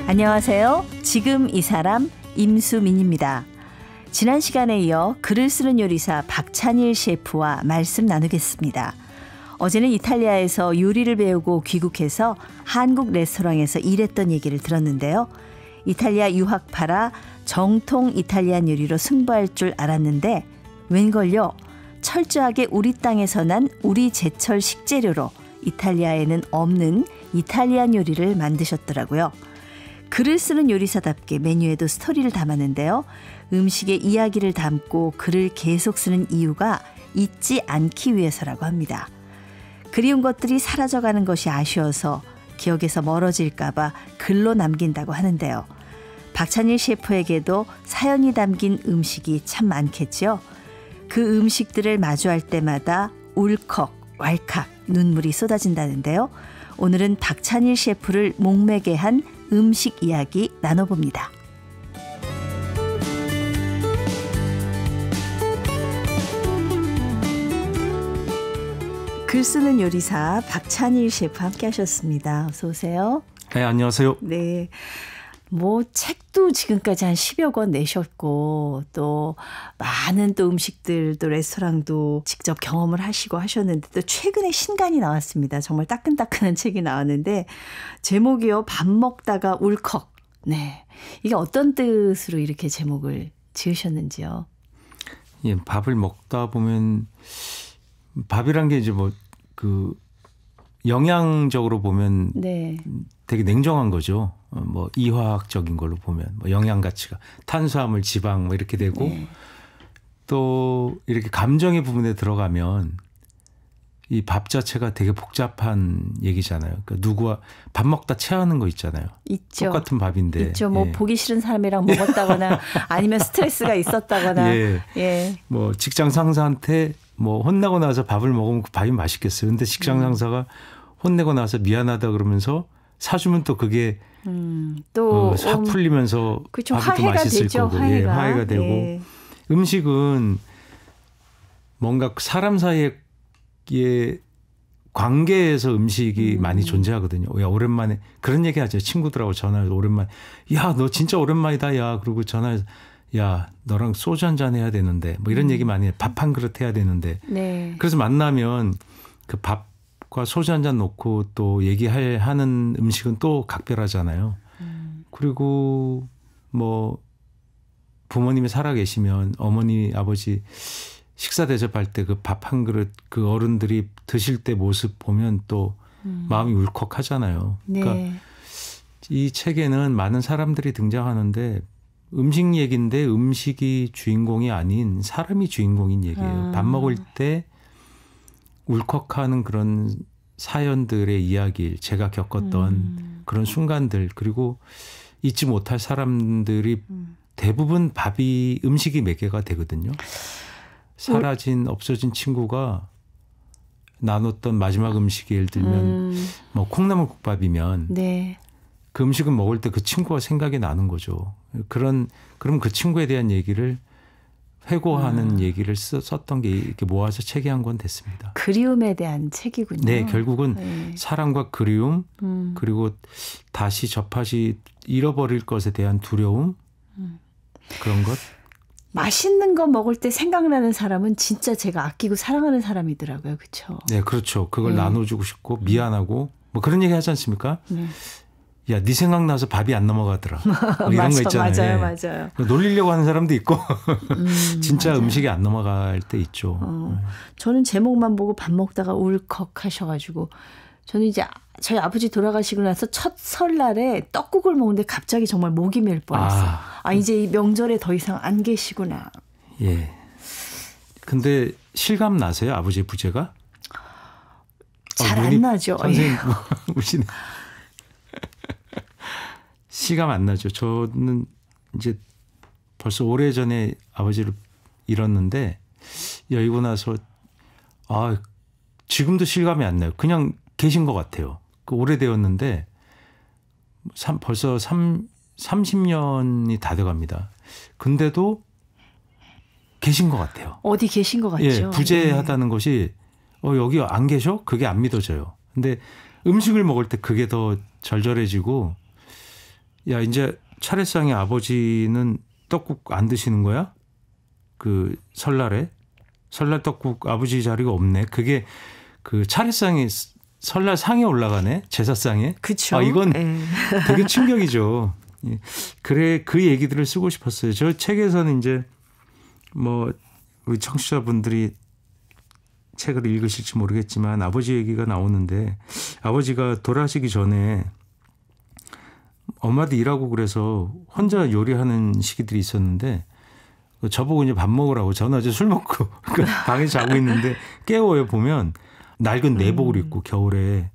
안녕하세요. 지금 이 사람 임수민입니다. 지난 시간에 이어 글을 쓰는 요리사 박찬일 셰프와 말씀 나누겠습니다. 어제는 이탈리아에서 요리를 배우고 귀국해서 한국 레스토랑에서 일했던 얘기를 들었는데요. 이탈리아 유학파라 정통 이탈리안 요리로 승부할 줄 알았는데 웬걸요. 철저하게 우리 땅에서 난 우리 제철 식재료로 이탈리아에는 없는 이탈리안 요리를 만드셨더라고요. 글을 쓰는 요리사답게 메뉴에도 스토리를 담았는데요. 음식의 이야기를 담고 글을 계속 쓰는 이유가 잊지 않기 위해서라고 합니다. 그리운 것들이 사라져가는 것이 아쉬워서 기억에서 멀어질까 봐 글로 남긴다고 하는데요. 박찬일 셰프에게도 사연이 담긴 음식이 참 많겠죠. 그 음식들을 마주할 때마다 울컥, 왈칵 눈물이 쏟아진다는데요. 오늘은 박찬일 셰프를 목매게 한 음식 이야기 나눠봅니다. 글 쓰는 요리사 박찬일 셰프 함께 하셨습니다. 어서 오세요. 네, 안녕하세요. 네. 뭐 책도 지금까지 한 10여 권 내셨고 또 많은 또 음식들도 레스토랑도 직접 경험을 하시고 하셨는데 또 최근에 신간이 나왔습니다. 정말 따끈따끈한 책이 나왔는데 제목이요. 밥 먹다가 울컥. 네. 이게 어떤 뜻으로 이렇게 제목을 지으셨는지요? 예, 밥을 먹다 보면 밥이란 게 이제 뭐 그 영양적으로 보면 네. 되게 냉정한 거죠. 뭐 이화학적인 걸로 보면 뭐 영양 가치가 탄수화물, 지방 뭐 이렇게 되고 네. 또 이렇게 감정의 부분에 들어가면 이 밥 자체가 되게 복잡한 얘기잖아요. 그러니까 누구와 밥 먹다 체하는 거 있잖아요. 있죠. 똑같은 밥인데. 있죠. 뭐 예. 보기 싫은 사람이랑 먹었다거나 아니면 스트레스가 있었다거나. 예. 예. 뭐 직장 상사한테 뭐 혼나고 나서 밥을 먹으면 그 밥이 맛있겠어요. 근데 직장 상사가 혼내고 나서 미안하다 그러면서 사주면 또 그게 또 사 풀리면서 그렇죠. 밥이 또 화해가 맛있을 되죠. 거고 화해가 되고 예. 음식은 뭔가 사람 사이의 관계에서 음식이 많이 존재하거든요. 야, 오랜만에 그런 얘기 하죠. 친구들하고 전화해서 오랜만에 야, 너 진짜 오랜만이다. 야, 그리고 전화해서 야, 너랑 소주 한잔 해야 되는데 뭐 이런 얘기 많이 해. 밥 한 그릇 해야 되는데. 네. 그래서 만나면 그 밥과 소주 한잔 놓고 또 얘기하는 음식은 또 각별하잖아요. 그리고 뭐 부모님이 살아 계시면 어머니, 아버지 식사 대접할 때 그 밥 한 그릇 그 어른들이 드실 때 모습 보면 또 마음이 울컥하잖아요. 네. 그러니까 이 책에는 많은 사람들이 등장하는데 음식 얘기인데 음식이 주인공이 아닌 사람이 주인공인 얘기예요. 밥 먹을 때 울컥하는 그런 사연들의 이야기, 제가 겪었던 그런 순간들, 그리고 잊지 못할 사람들이 대부분 음식이 몇 개가 되거든요. 사라진 없어진 친구가 나눴던 마지막 음식이 예를 들면 뭐 콩나물국밥이면 네. 그 음식은 먹을 때 그 친구가 생각이 나는 거죠. 그럼 그 친구에 대한 얘기를 회고하는 얘기를 썼던 게 이렇게 모아서 책이 한 권 됐습니다. 그리움에 대한 책이군요. 네, 결국은 네. 사랑과 그리움 그리고 다시 접하시 잃어버릴 것에 대한 두려움 그런 것. 맛있는 거 먹을 때 생각나는 사람은 진짜 제가 아끼고 사랑하는 사람이더라고요. 그렇죠? 네, 그렇죠. 그걸 네. 나눠주고 싶고 미안하고 뭐 그런 얘기 하지 않습니까? 네. 야, 네 생각나서 밥이 안 넘어가더라. 뭐 이런 거 있잖아요. 맞아요. 놀리려고 하는 사람도 있고 진짜 맞아요. 음식이 안 넘어갈 때 있죠. 저는 제목만 보고 밥 먹다가 울컥 하셔가지고 저는 이제 저희 아버지 돌아가시고 나서 첫 설날에 떡국을 먹는데 갑자기 정말 목이 멜 뻔했어요. 이제 이 명절에 더 이상 안 계시구나. 예. 근데 실감 나세요? 아버지의 부재가? 잘 안 나죠. 선생님 우시네. 실감 안 나죠. 저는 이제 벌써 오래전에 아버지를 잃었는데 여의고 나서 지금도 실감이 안 나요. 그냥 계신 것 같아요. 오래되었는데 벌써 30년이 다 돼갑니다. 근데도 계신 것 같아요. 어디 계신 것 같죠. 예, 부재하다는 것이 여기 안 계셔? 그게 안 믿어져요. 근데 음식을 먹을 때 그게 더 절절해지고 야 이제 차례상에 아버지는 떡국 안 드시는 거야? 그 설날에 설날 떡국 아버지 자리가 없네. 그게 그 차례상에 설날 상에 올라가네. 제사상에. 그렇죠. 아 이건 되게 충격이죠. 예. 그래 그 얘기들을 쓰고 싶었어요. 저 책에서는 이제 뭐 우리 청취자분들이 책을 읽으실지 모르겠지만 아버지 얘기가 나오는데 아버지가 돌아가시기 전에 엄마도 일하고 그래서 혼자 요리하는 시기들이 있었는데 저보고 이제 밥 먹으라고 저는 어제 술 먹고 방에 자고 있는데 깨워요. 보면 낡은 내복을 입고 겨울에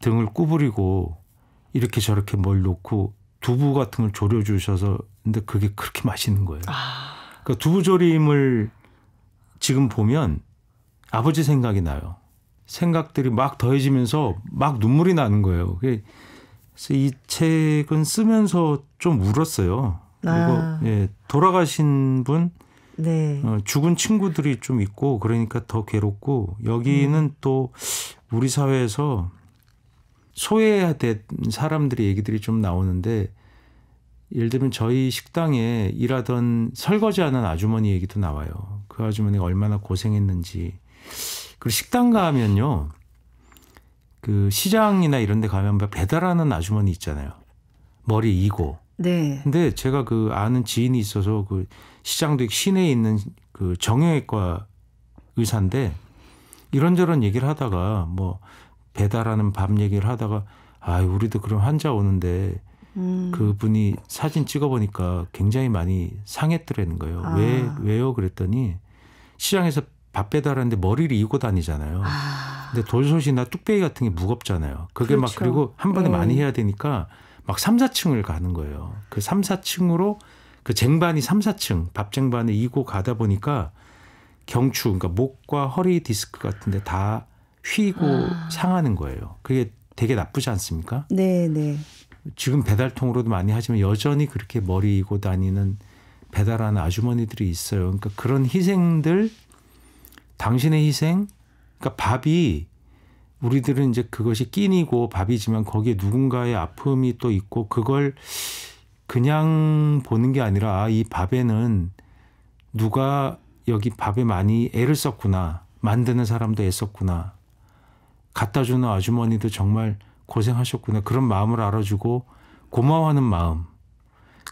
등을 구부리고 이렇게 저렇게 뭘 놓고 두부 같은 걸 졸여주셔서 근데 그게 그렇게 맛있는 거예요. 그러니까 두부조림을 지금 보면 아버지 생각이 나요. 생각들이 막 더해지면서 막 눈물이 나는 거예요. 그래서 이 책은 쓰면서 좀 울었어요. 그리고 예, 돌아가신 분, 네. 죽은 친구들이 좀 있고 그러니까 더 괴롭고 여기는 또 우리 사회에서 소외된 사람들의 얘기들이 좀 나오는데 예를 들면 저희 식당에 일하던 설거지하는 아주머니 얘기도 나와요. 그 아주머니가 얼마나 고생했는지. 그리고 식당 가면요. 그 시장이나 이런 데 가면 배달하는 아주머니 있잖아요. 머리 이고. 네. 근데 제가 그 아는 지인이 있어서 그 시장도 시내에 있는 그 정형외과 의사인데 이런저런 얘기를 하다가 뭐 배달하는 밥 얘기를 하다가 아, 우리도 그런 환자 오는데 그분이 사진 찍어보니까 굉장히 많이 상했더라는 거예요. 왜요? 그랬더니 시장에서 밥 배달하는데 머리를 이고 다니잖아요. 근데 돌솥이나 뚝배기 같은 게 무겁잖아요. 그게 그렇죠. 막 그리고 한 번에 많이 해야 되니까 막 3, 4층을 가는 거예요. 그 3, 4층으로 그 쟁반이 3, 4층 밥 쟁반에 이고 가다 보니까 경추 그러니까 목과 허리 디스크 같은데 다 휘고 상하는 거예요. 그게 되게 나쁘지 않습니까? 네, 네. 지금 배달통으로도 많이 하지만 여전히 그렇게 머리 이고 다니는 배달하는 아주머니들이 있어요. 그러니까 그런 희생들, 당신의 희생, 그러니까 밥이 우리들은 이제 그것이 끼니고 밥이지만 거기에 누군가의 아픔이 또 있고 그걸 그냥 보는 게 아니라 아, 이 밥에는 누가 여기 밥에 많이 애를 썼구나. 만드는 사람도 애썼구나. 갖다 주는 아주머니도 정말 고생하셨구나. 그런 마음을 알아주고 고마워하는 마음.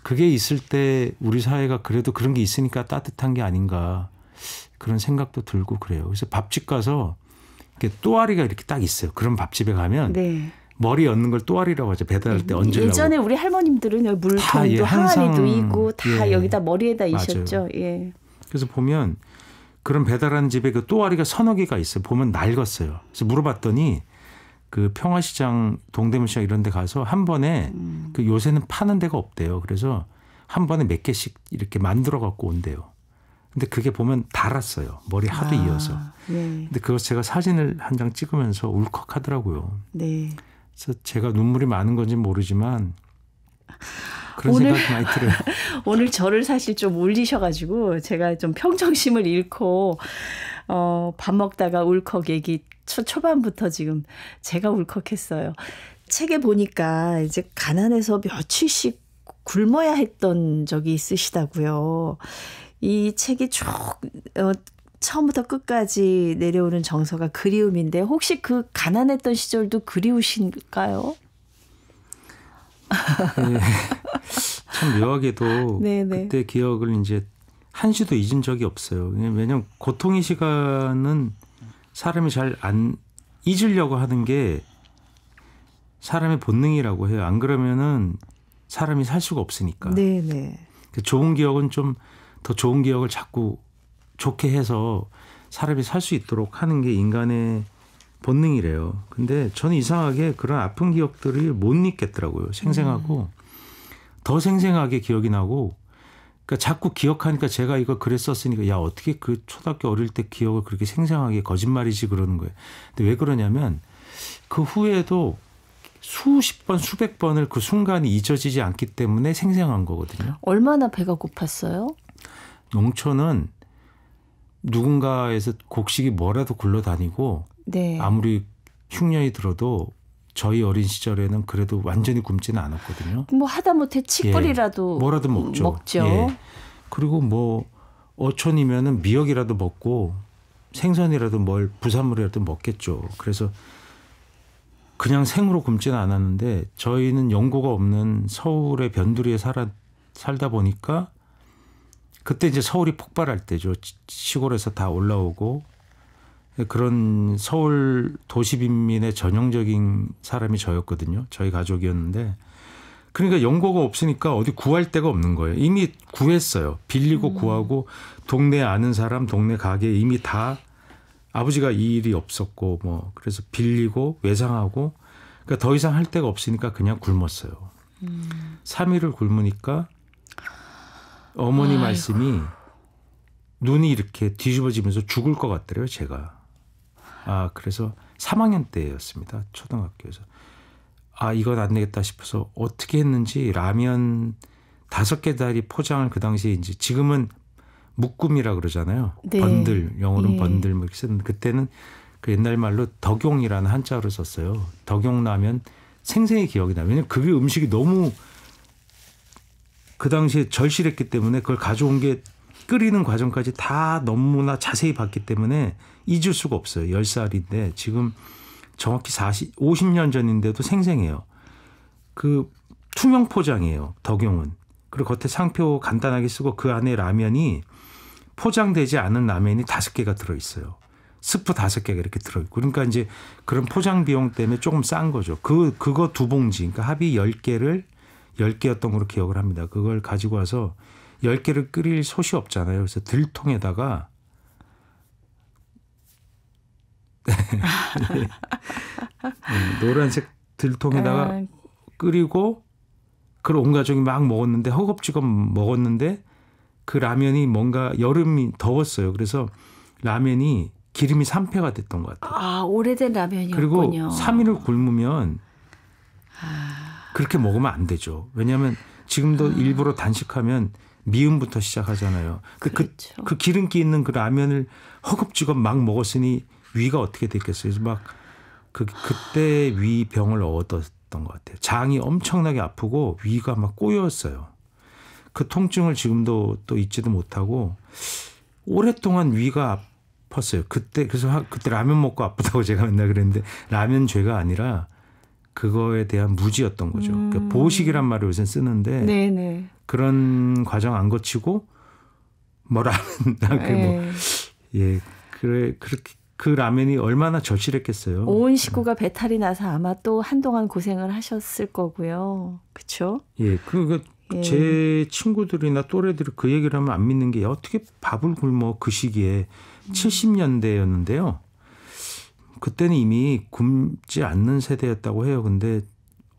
그게 있을 때 우리 사회가 그래도 그런 게 있으니까 따뜻한 게 아닌가. 그런 생각도 들고 그래요. 그래서 밥집 가서 이렇게 또아리가 이렇게 딱 있어요. 그런 밥집에 가면 네. 머리 얹는 걸 또아리라고 하죠. 배달할 때 얹으려고. 예전에 우리 할머님들은 여기 물통도 항아리도 있고 다 여기다 머리에다 이셨죠. 예. 그래서 보면 그런 배달하는 집에 그 또아리가 서너 개가 있어요. 보면 낡았어요. 그래서 물어봤더니 그 평화시장, 동대문시장 이런 데 가서 한 번에 그 요새는 파는 데가 없대요. 그래서 한 번에 몇 개씩 이렇게 만들어 갖고 온대요. 근데 그게 보면 달았어요. 머리 하도 이어서. 네. 근데 그거 제가 사진을 한 장 찍으면서 울컥하더라고요. 네. 그래서 제가 눈물이 많은 건지 모르지만 그런 생각이 많이 들어요. 오늘 저를 사실 좀 울리셔가지고 제가 좀 평정심을 잃고 밥 먹다가 울컥 얘기 초반부터 지금 제가 울컥했어요. 책에 보니까 이제 가난해서 며칠씩 굶어야 했던 적이 있으시다고요. 이 책이 쭉 처음부터 끝까지 내려오는 정서가 그리움인데 혹시 그 가난했던 시절도 그리우신가요? 네. 참 묘하게도 네네. 그때 기억을 이제 한시도 잊은 적이 없어요. 왜냐하면 고통의 시간은 사람이 잘 안 잊으려고 하는 게 사람의 본능이라고 해요. 안 그러면은 사람이 살 수가 없으니까. 네네. 좋은 기억은 좀 더 좋은 기억을 자꾸 좋게 해서 사람이 살 수 있도록 하는 게 인간의 본능이래요. 근데 저는 이상하게 그런 아픈 기억들을 못 잊겠더라고요. 생생하고 더 생생하게 기억이 나고 그러니까 자꾸 기억하니까 제가 이거 그랬었으니까 야 어떻게 그 초등학교 어릴 때 기억을 그렇게 생생하게 거짓말이지 그러는 거예요. 근데 왜 그러냐면 그 후에도 수십 번 수백 번을 그 순간이 잊어지지 않기 때문에 생생한 거거든요. 얼마나 배가 고팠어요? 농촌은 누군가에서 곡식이 뭐라도 굴러다니고 네. 아무리 흉년이 들어도 저희 어린 시절에는 그래도 완전히 굶지는 않았거든요. 뭐 하다못해 칡뿌리라도 뭐라도 먹죠. 예. 그리고 뭐 어촌이면은 미역이라도 먹고 생선이라도 부산물이라도 먹겠죠. 그래서 그냥 생으로 굶지는 않았는데 저희는 연고가 없는 서울의 변두리에 살다 보니까 그때 이제 서울이 폭발할 때죠. 시골에서 다 올라오고 그런 서울 도시 빈민의 전형적인 사람이 저였거든요. 저희 가족이었는데 그러니까 연고가 없으니까 어디 구할 데가 없는 거예요. 이미 구했어요. 빌리고 구하고 동네 아는 사람, 동네 가게 이미 다 아버지가 이 일이 없었고 뭐 그래서 빌리고 외상하고 그러니까 더 이상 할 데가 없으니까 그냥 굶었어요. 3일을 굶으니까 어머니 말씀이 눈이 이렇게 뒤집어지면서 죽을 것 같더래요. 제가. 그래서 3학년 때였습니다. 초등학교에서. 이건 안 되겠다 싶어서 어떻게 했는지 라면 5개짜리 포장을 그 당시에 이제 지금은 묶음이라 그러잖아요. 네. 번들, 영어로는 번들 뭐 이렇게 쓰는데 그때는 그 옛날 말로 덕용이라는 한자어를 썼어요. 덕용라면 생생히 기억이 나요. 왜냐하면 그게 음식이 너무 그 당시에 절실했기 때문에 그걸 가져온 게 끓이는 과정까지 다 너무나 자세히 봤기 때문에 잊을 수가 없어요. 10살인데 지금 정확히 50년 전인데도 생생해요. 그 투명 포장이에요. 덕용은. 그리고 겉에 상표 간단하게 쓰고 그 안에 라면이 포장되지 않은 라면이 5개가 들어있어요. 스프 5개가 이렇게 들어있고. 그러니까 이제 그런 포장 비용 때문에 조금 싼 거죠. 그거 2봉지. 그러니까 합이 10개였던 걸로 기억을 합니다. 그걸 가지고 와서 10개를 끓일 솥이 없잖아요. 그래서 들통에다가 노란색 들통에다가 끓이고 그걸 온 가족이 막 먹었는데 허겁지겁 먹었는데 그 라면이 뭔가 여름이 더웠어요. 그래서 라면이 기름이 산패가 됐던 것 같아요. 오래된 라면이었군요. 그리고 3일을 굶으면 그렇게 먹으면 안 되죠. 왜냐하면 지금도 일부러 단식하면 미음부터 시작하잖아요. 그렇죠. 그 기름기 있는 그 라면을 허겁지겁 막 먹었으니 위가 어떻게 됐겠어요. 그래서 막 그때 위병을 얻었던 것 같아요. 장이 엄청나게 아프고 위가 막 꼬였어요. 그 통증을 지금도 또 잊지도 못하고 오랫동안 위가 아팠어요. 그래서 그때 라면 먹고 아프다고 제가 맨날 그랬는데 라면 죄가 아니라 그거에 대한 무지였던 거죠. 그러니까 보식이란 말을 요새 쓰는데 네네. 그런 과정 안 거치고 그렇게 그 라면이 얼마나 절실했겠어요. 온 식구가 배탈이 나서 아마 또 한동안 고생을 하셨을 거고요. 그렇죠? 예, 제 친구들이나 또래들이 그 얘기를 하면 안 믿는 게 어떻게 밥을 굶어 그 시기에 70년대였는데요. 그때는 이미 굶지 않는 세대였다고 해요. 근데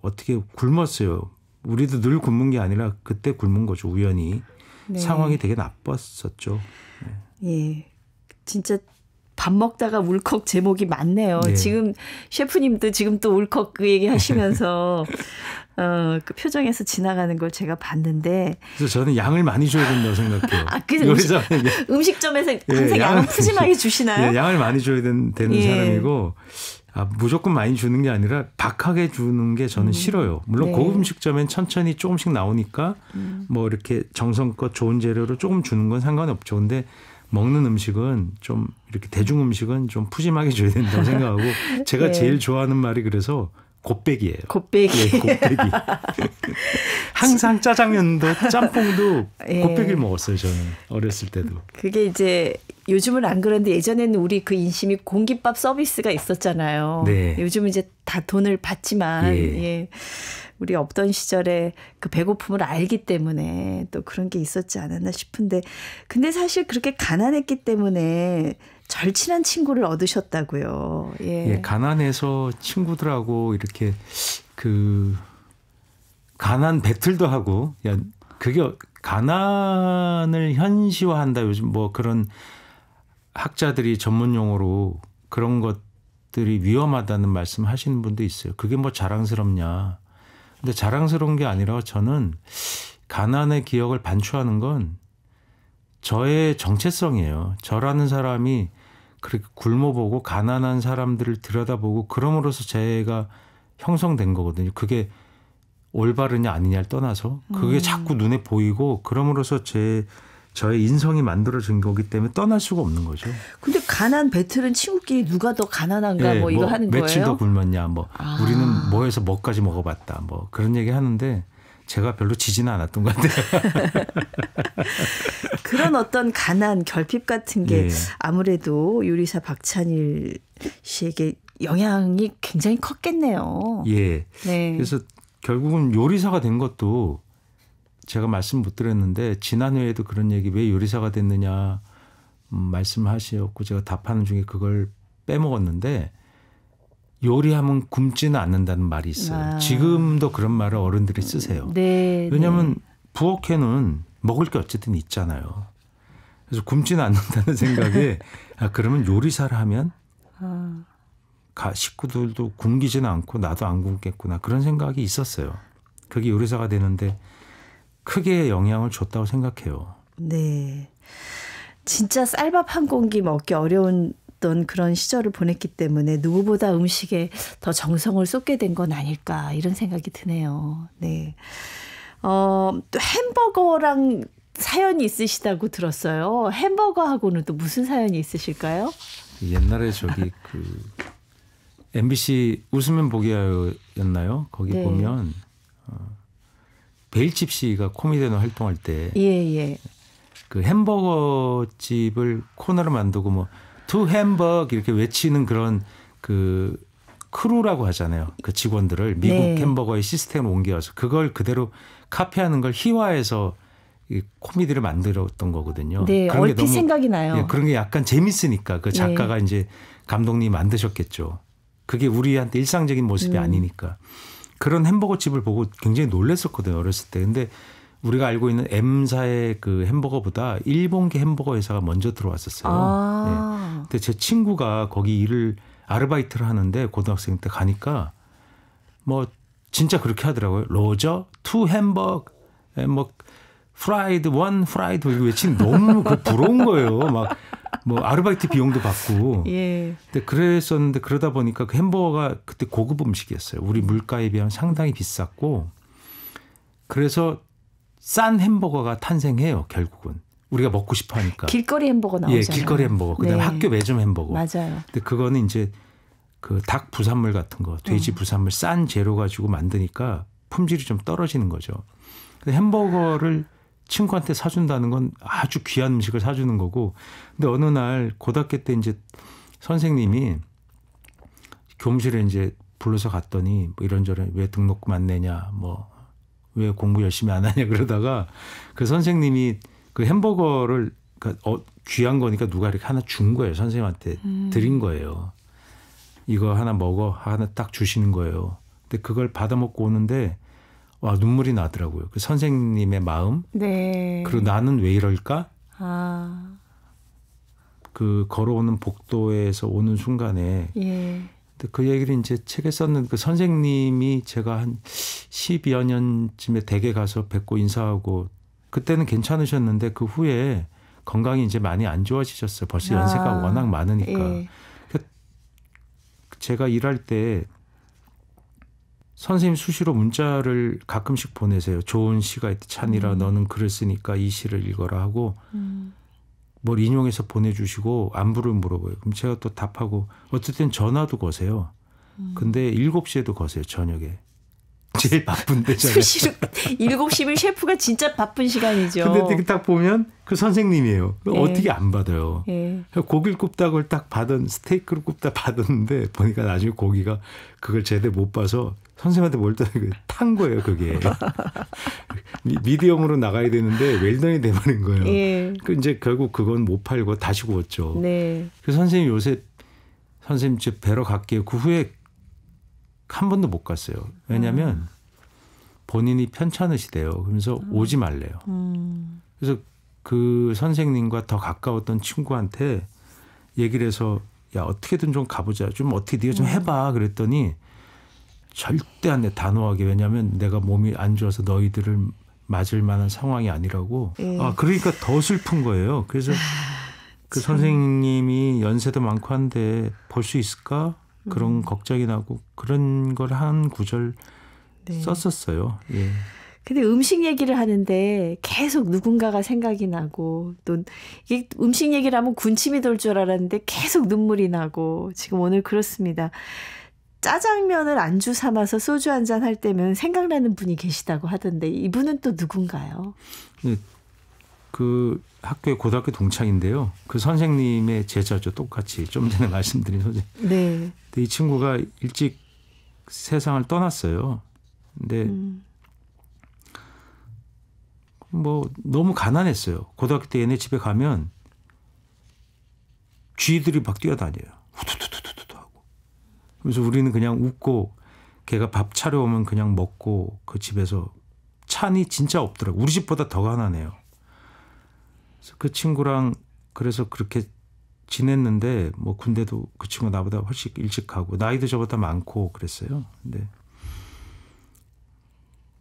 어떻게 굶었어요. 우리도 늘 굶은 게 아니라 그때 굶은 거죠. 우연히. 네. 상황이 되게 나빴었죠. 네. 예, 진짜 밥 먹다가 울컥 제목이 많네요. 네. 지금 셰프님도 지금 또 울컥 그 얘기 하시면서 그 표정에서 지나가는 걸 제가 봤는데. 그래서 저는 양을 많이 줘야 된다고 생각해요. 그래서 음식점에서 항상 양을 푸짐하게 주시나요? 네, 양을 많이 줘야 되는 사람이고 무조건 많이 주는 게 아니라 박하게 주는 게 저는 싫어요. 물론 네. 고급 음식점엔 천천히 조금씩 나오니까 뭐 이렇게 정성껏 좋은 재료로 조금 주는 건 상관이 없죠. 근데 먹는 음식은 좀 이렇게 대중 음식은 좀 푸짐하게 줘야 된다고 생각하고 제가 네. 제일 좋아하는 말이 그래서 곱빼기예요. 곱빼기. 예, 곱빼기. 항상 짜장면도 짬뽕도 예. 곱빼기를 먹었어요. 저는 어렸을 때도. 그게 이제 요즘은 안 그런데 예전에는 우리 그 인심이 공깃밥 서비스가 있었잖아요. 네. 요즘은 이제 다 돈을 받지만 예. 우리 없던 시절에 그 배고픔을 알기 때문에 또 그런 게 있었지 않았나 싶은데 근데 사실 그렇게 가난했기 때문에 절친한 친구를 얻으셨다고요. 예, 가난해서 친구들하고 이렇게 그 가난 배틀도 하고 그게 가난을 현시화한다. 요즘 뭐 그런 학자들이 전문 용어로 그런 것들이 위험하다는 말씀 하시는 분도 있어요. 그게 뭐 자랑스럽냐. 근데 자랑스러운 게 아니라 저는 가난의 기억을 반추하는 건 저의 정체성이에요. 저라는 사람이 그렇게 굶어보고 가난한 사람들을 들여다보고 그럼으로써 제가 형성된 거거든요. 그게 올바르냐 아니냐를 떠나서 그게 자꾸 눈에 보이고 그럼으로써 저의 인성이 만들어진 거기 때문에 떠날 수가 없는 거죠. 근데 가난 배틀은 친구끼리 누가 더 가난한가 네, 뭐 이거 하는 거예요? 며칠 더 굶었냐 뭐 우리는 뭐 해서 뭐까지 먹어봤다 뭐 그런 얘기 하는데 제가 별로 지지는 않았던 것 같아요. 그런 어떤 가난, 결핍 같은 게 아무래도 요리사 박찬일 씨에게 영향이 굉장히 컸겠네요. 예. 네. 그래서 결국은 요리사가 된 것도 제가 말씀 못 드렸는데 지난 회에도 그런 얘기 왜 요리사가 됐느냐 말씀하셨고 제가 답하는 중에 그걸 빼먹었는데 요리하면 굶지는 않는다는 말이 있어요. 지금도 그런 말을 어른들이 쓰세요. 네, 왜냐하면 부엌에는 먹을 게 어쨌든 있잖아요. 그래서 굶지는 않는다는 생각에 그러면 요리사를 하면 식구들도 굶기지는 않고 나도 안 굶겠구나 그런 생각이 있었어요. 그게 요리사가 되는데 크게 영향을 줬다고 생각해요. 네, 진짜 쌀밥 한 공기 먹기 어려운 그런 시절을 보냈기 때문에 누구보다 음식에 더 정성을 쏟게 된 건 아닐까 이런 생각이 드네요. 네. 또 햄버거랑 사연이 있으시다고 들었어요. 햄버거하고는 또 무슨 사연이 있으실까요? 옛날에 저기 MBC 웃으면 보기 하였나요? 거기 네. 보면 베일집 씨가 코미디언 활동할 때 그 햄버거 집을 코너로 만들고 뭐 투 햄버거 이렇게 외치는 그런 그 크루라고 하잖아요. 그 직원들을 미국 햄버거의 시스템으로 옮겨와서 그걸 그대로 카피하는 걸 희화해서 이 코미디를 만들었던 거거든요. 네, 그런 얼핏 게 너무, 생각이 나요. 예, 그런 게 약간 재밌으니까 그 작가가 이제 감독님이 만드셨겠죠. 그게 우리한테 일상적인 모습이 아니니까. 그런 햄버거 집을 보고 굉장히 놀랐었거든요. 어렸을 때. 근데 우리가 알고 있는 M사의 그 햄버거보다 일본계 햄버거 회사가 먼저 들어왔었어요. 네. 근데 제 친구가 거기 아르바이트를 하는데 고등학생 때 가니까 뭐 진짜 그렇게 하더라고요. 로저, 투 햄버거, 뭐 프라이드, 원 프라이드 이거 외치는 너무 부러운 거예요. 막 뭐 아르바이트 비용도 받고. 근데 그랬었는데 그러다 보니까 그 햄버거가 그때 고급 음식이었어요. 우리 물가에 비하면 상당히 비쌌고 그래서 싼 햄버거가 탄생해요. 결국은 우리가 먹고 싶어 하니까. 길거리 햄버거 나오잖아요. 예, 길거리 햄버거. 그다음에 학교 매점 햄버거. 맞아요. 근데 그거는 이제 그 닭 부산물 같은 거, 돼지 부산물 싼 재료 가지고 만드니까 품질이 좀 떨어지는 거죠. 근데 햄버거를 친구한테 사준다는 건 아주 귀한 음식을 사주는 거고. 근데 어느 날 고등학교 때 이제 선생님이 교무실에 이제 불러서 갔더니 뭐 이런저런 왜 등록금 안 내냐, 뭐 왜 공부 열심히 안 하냐 그러다가 그 선생님이 그 햄버거를 귀한 거니까 누가 이렇게 하나 준 거예요. 선생님한테 드린 거예요. 이거 하나 먹어 하나 딱 주시는 거예요. 근데 그걸 받아 먹고 오는데 와 눈물이 나더라고요. 그 선생님의 마음. 그리고 나는 왜 이럴까? 그 걸어오는 복도에서 오는 순간에. 근데 그 얘기를 이제 책에 썼는데 그 선생님이 제가 한 12여 년쯤에 댁에 가서 뵙고 인사하고 그때는 괜찮으셨는데 그 후에 건강이 이제 많이 안 좋아지셨어요. 벌써 연세가 워낙 많으니까. 제가 일할 때 선생님 수시로 문자를 가끔씩 보내세요. 좋은 시가 있다. 찬이라 너는 글을 쓰니까 이 시를 읽어라 하고 뭘 인용해서 보내주시고 안부를 물어봐요. 그럼 제가 또 답하고 어쨌든 전화도 거세요. 근데 7시에도 거세요. 저녁에. 제일 바쁜데. 수시로 7시면 셰프가 진짜 바쁜 시간이죠. 근데 딱 보면 그 선생님이에요. 어떻게 안 받아요. 고기를 굽다 그걸 딱 스테이크를 굽다 받았는데 보니까 나중에 고기가 그걸 제대로 못 봐서 선생님한테 뭘 탄 거예요. 그게. 미디엄으로 나가야 되는데 웰던이 돼버린 거예요. 그 이제 결국 그건 못 팔고 다시 구웠죠. 그래서 선생님 요새 선생님 집 뵈러 갈게요. 그 후에 한 번도 못 갔어요. 왜냐하면 본인이 편찮으시대요. 그러면서 오지 말래요. 그래서 그 선생님과 더 가까웠던 친구한테 얘기를 해서 야 어떻게든 좀 가보자. 좀 어떻게 네가 좀 해봐. 그랬더니 절대 안 돼. 단호하게. 왜냐하면 내가 몸이 안 좋아서 너희들을 맞을 만한 상황이 아니라고. 그러니까 더 슬픈 거예요. 그래서 그 선생님이 연세도 많고 한데 볼 수 있을까? 그런 걱정이 나고 그런 걸 한 구절 네. 썼었어요. 예. 근데 음식 얘기를 하는데 계속 누군가가 생각이 나고 또 이게 음식 얘기를 하면 군침이 돌 줄 알았는데 계속 눈물이 나고 지금 오늘 그렇습니다. 짜장면을 안주 삼아서 소주 한잔 할 때면 생각나는 분이 계시다고 하던데 이분은 또 누군가요? 예. 그 학교의 고등학교 동창인데요. 그 선생님의 제자죠. 똑같이 좀 전에 말씀드린 선생님. 네. 근데 이 친구가 일찍 세상을 떠났어요. 근데 뭐 너무 가난했어요. 고등학교 때 얘네 집에 가면 쥐들이 막 뛰어다녀요. 후두두두두두 하고. 그래서 우리는 그냥 웃고 걔가 밥 차려오면 그냥 먹고 그 집에서 찬이 진짜 없더라고요. 우리 집보다 더 가난해요. 그래서 그 친구랑 그래서 그렇게 지냈는데 뭐 군대도 그 친구 나보다 훨씬 일찍 가고 나이도 저보다 많고 그랬어요. 근데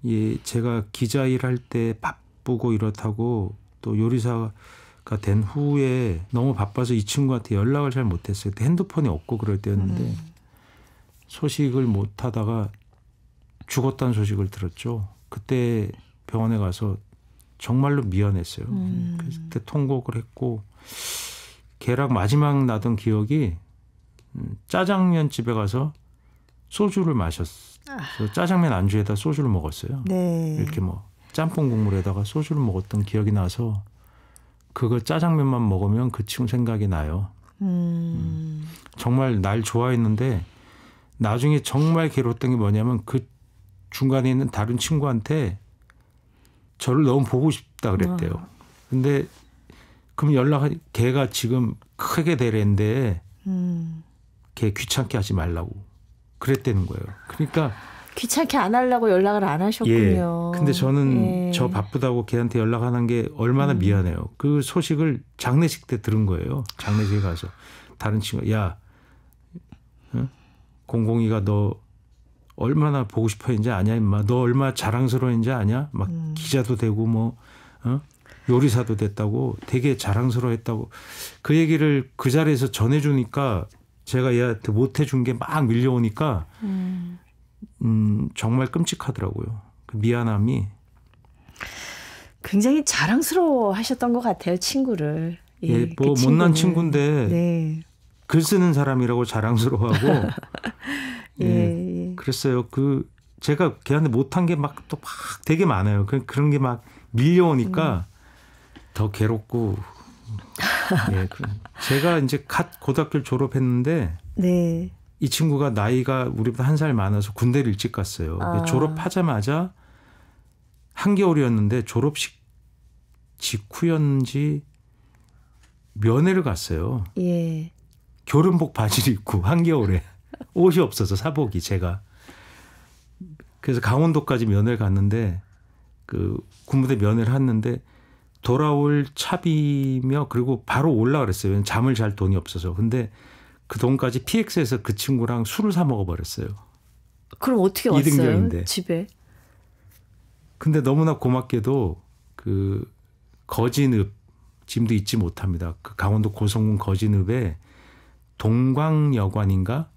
예, 제가 기자 일할 때 바쁘고 이렇다고 또 요리사가 된 후에 너무 바빠서 이 친구한테 연락을 잘 못했어요. 그때 핸드폰이 없고 그럴 때였는데 소식을 못 하다가 죽었다는 소식을 들었죠. 그때 병원에 가서 정말로 미안했어요. 그래서 그때 통곡을 했고 걔랑 마지막 나던 기억이 짜장면 집에 가서 소주를 마셨어요. 짜장면 안주에다 소주를 먹었어요. 네. 이렇게 뭐 짬뽕 국물에다가 소주를 먹었던 기억이 나서 그거 짜장면만 먹으면 그 친구 생각이 나요. 정말 날 좋아했는데 나중에 정말 괴로웠던 게 뭐냐면 그 중간에 있는 다른 친구한테 저를 너무 보고 싶다 그랬대요. 근데 그럼 연락하니 걔가 지금 크게 되랬는데 걔 귀찮게 하지 말라고 그랬다는 거예요. 그러니까 귀찮게 안 하려고 연락을 안 하셨군요. 예. 근데 저는 예. 저 바쁘다고 걔한테 연락하는 게 얼마나 미안해요. 그 소식을 장례식 때 들은 거예요. 장례식에 가서 다른 친구가 야 응? 공공이가 너 얼마나 보고 싶어 했는지 아냐 임마. 너 얼마나 자랑스러웠는지 아냐. 막 기자도 되고 뭐 요리사도 됐다고 되게 자랑스러워했다고 그 얘기를 그 자리에서 전해주니까 제가 얘한테 못 해준 게 막 밀려오니까 정말 끔찍하더라고요. 그 미안함이. 굉장히 자랑스러워 하셨던 것 같아요. 친구를. 예, 그 뭐 못난 친구인데 네. 글 쓰는 사람이라고 자랑스러워하고 예, 예. 그랬어요. 그 제가 걔한테 못한 게 막 또 막 되게 많아요. 그런 게 막 밀려오니까 더 괴롭고. 예, 제가 이제 갓 고등학교를 졸업했는데 네. 이 친구가 나이가 우리보다 한 살 많아서 군대를 일찍 갔어요. 졸업하자마자 한겨울이었는데 졸업식 직후였는지 면회를 갔어요. 예. 교련복 바지를 입고 한겨울에 옷이 없어서 사복이 제가. 그래서 강원도까지 면회를 갔는데 그 군부대 면회를 했는데 돌아올 차비며 그리고 바로 올라 그랬어요. 잠을 잘 돈이 없어서. 근데 그 돈까지 PX에서 그 친구랑 술을 사 먹어버렸어요. 그럼 어떻게 왔어요? 이등병인데. 집에. 근데 너무나 고맙게도 그 거진읍 지금도 잊지 못합니다. 그 강원도 고성군 거진읍에 동광여관인가?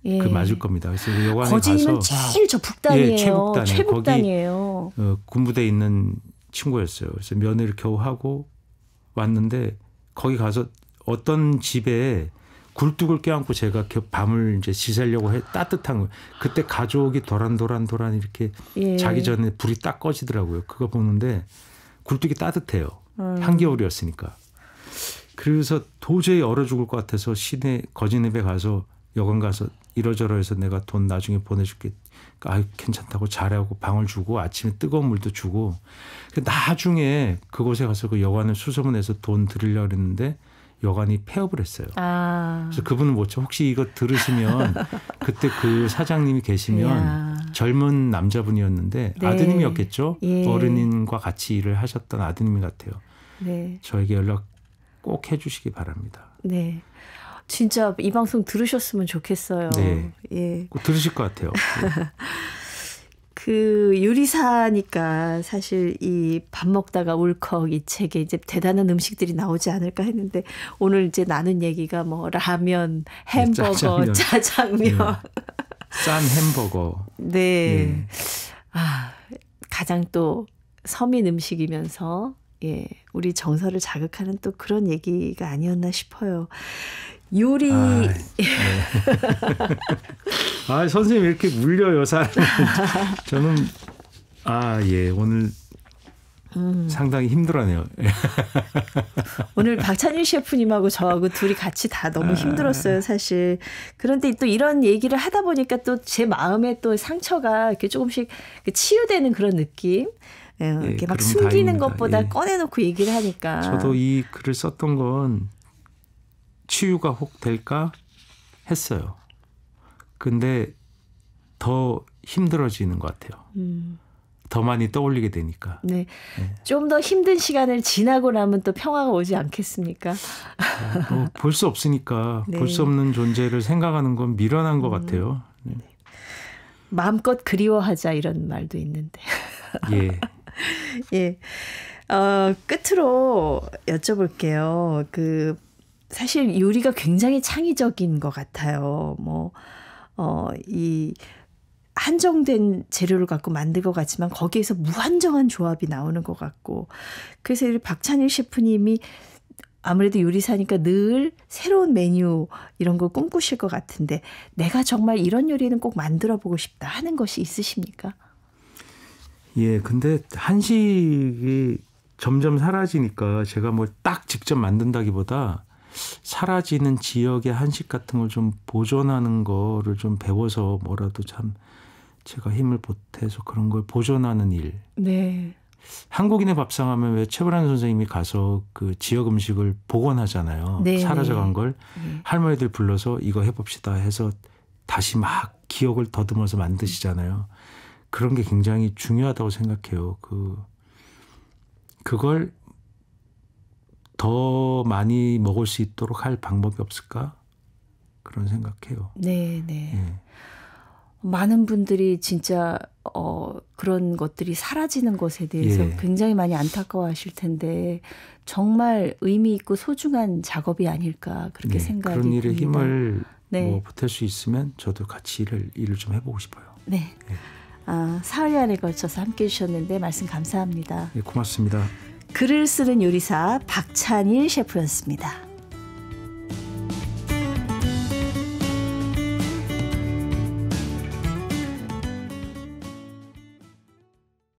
예. 그 맞을 겁니다. 그래서 그 여관에 거진은 가서 제일 저 북단이에요. 예, 최북단이에요. 최북단이에요. 거기 군부대에 있는 친구였어요. 그래서 면회를 겨우 하고 왔는데 거기 가서 어떤 집에 굴뚝을 껴안고 제가 밤을 이제 지새려고 따뜻한 거. 그때 가족이 도란도란 이렇게 예. 자기 전에 불이 딱 꺼지더라고요. 그거 보는데 굴뚝이 따뜻해요. 한겨울이었으니까. 그래서 도저히 얼어 죽을 것 같아서 시내 거진읍에 가서 여관 가서 이러저러해서 내가 돈 나중에 보내줄게. 아, 괜찮다고 잘하고 방을 주고 아침에 뜨거운 물도 주고. 나중에 그곳에 가서 그 여관을 수소문해서 돈 드리려고 했는데 여관이 폐업을 했어요. 그래서 그분은 뭐죠? 혹시 이거 들으시면 그때 그 사장님이 계시면 젊은 남자분이었는데 네. 아드님이었겠죠? 예. 어른인과 같이 일을 하셨던 아드님 같아요. 네. 저에게 연락 꼭 해주시기 바랍니다. 네. 진짜 이 방송 들으셨으면 좋겠어요. 네. 예. 꼭 들으실 것 같아요. 네. 그 요리사니까 사실 이 밥 먹다가 울컥 이 책에 이제 대단한 음식들이 나오지 않을까 했는데 오늘 이제 나눈 얘기가 뭐 라면, 햄버거, 짜장면. 싼 햄버거. 네. 예. 아, 가장 또 서민 음식이면서 예, 우리 정서를 자극하는 또 그런 얘기가 아니었나 싶어요. 요리. 네. 아, 선생님 이렇게 물려요, 사람. 저는 예, 오늘 상당히 힘들어하네요. 오늘 박찬일 셰프님하고 저하고 둘이 같이 다 너무 힘들었어요, 사실. 그런데 또 이런 얘기를 하다 보니까 또 제 마음에 또 상처가 이렇게 조금씩 치유되는 그런 느낌. 이렇게 막 숨기는 다행입니다. 것보다 꺼내놓고 얘기를 하니까. 저도 이 글을 썼던 건 치유가 혹 될까 했어요. 근데 더 힘들어지는 것 같아요. 더 많이 떠올리게 되니까. 네. 좀 더 힘든 시간을 지나고 나면 또 평화가 오지 않겠습니까? 볼 수 없으니까 네. 볼 수 없는 존재를 생각하는 건 미련한 것 같아요. 네. 마음껏 그리워하자 이런 말도 있는데. 예. 예. 끝으로 여쭤볼게요. 사실 요리가 굉장히 창의적인 것 같아요. 이 한정된 재료를 갖고 만든 것 같지만 거기에서 무한정한 조합이 나오는 것 같고 그래서 이 박찬일 셰프님이 아무래도 요리사니까 늘 새로운 메뉴 이런 거 꿈꾸실 것 같은데 내가 정말 이런 요리는 꼭 만들어 보고 싶다 하는 것이 있으십니까? 예, 근데 한식이 점점 사라지니까 제가 뭐 딱 직접 만든다기보다 사라지는 지역의 한식 같은 걸 좀 보존하는 거를 좀 배워서 뭐라도 참 제가 힘을 보태서 그런 걸 보존하는 일. 네. 한국인의 밥상 하면 왜 최불안 선생님이 가서 그 지역 음식을 복원하잖아요. 네, 사라져간 걸 네. 할머니들 불러서 이거 해봅시다 해서 다시 막 기억을 더듬어서 만드시잖아요. 그런 게 굉장히 중요하다고 생각해요. 그걸 더 많이 먹을 수 있도록 할 방법이 없을까? 그런 생각해요. 네, 네. 예. 많은 분들이 진짜 그런 것들이 사라지는 것에 대해서 예. 굉장히 많이 안타까워하실 텐데 정말 의미 있고 소중한 작업이 아닐까 그렇게 네, 생각이 그런 일에 듭니다. 힘을 네. 보탤 수 있으면 저도 같이 일을 좀 해보고 싶어요. 네. 예. 사흘간에 걸쳐서 함께해 주셨는데 말씀 감사합니다. 예, 고맙습니다. 글을 쓰는 요리사 박찬일 셰프였습니다.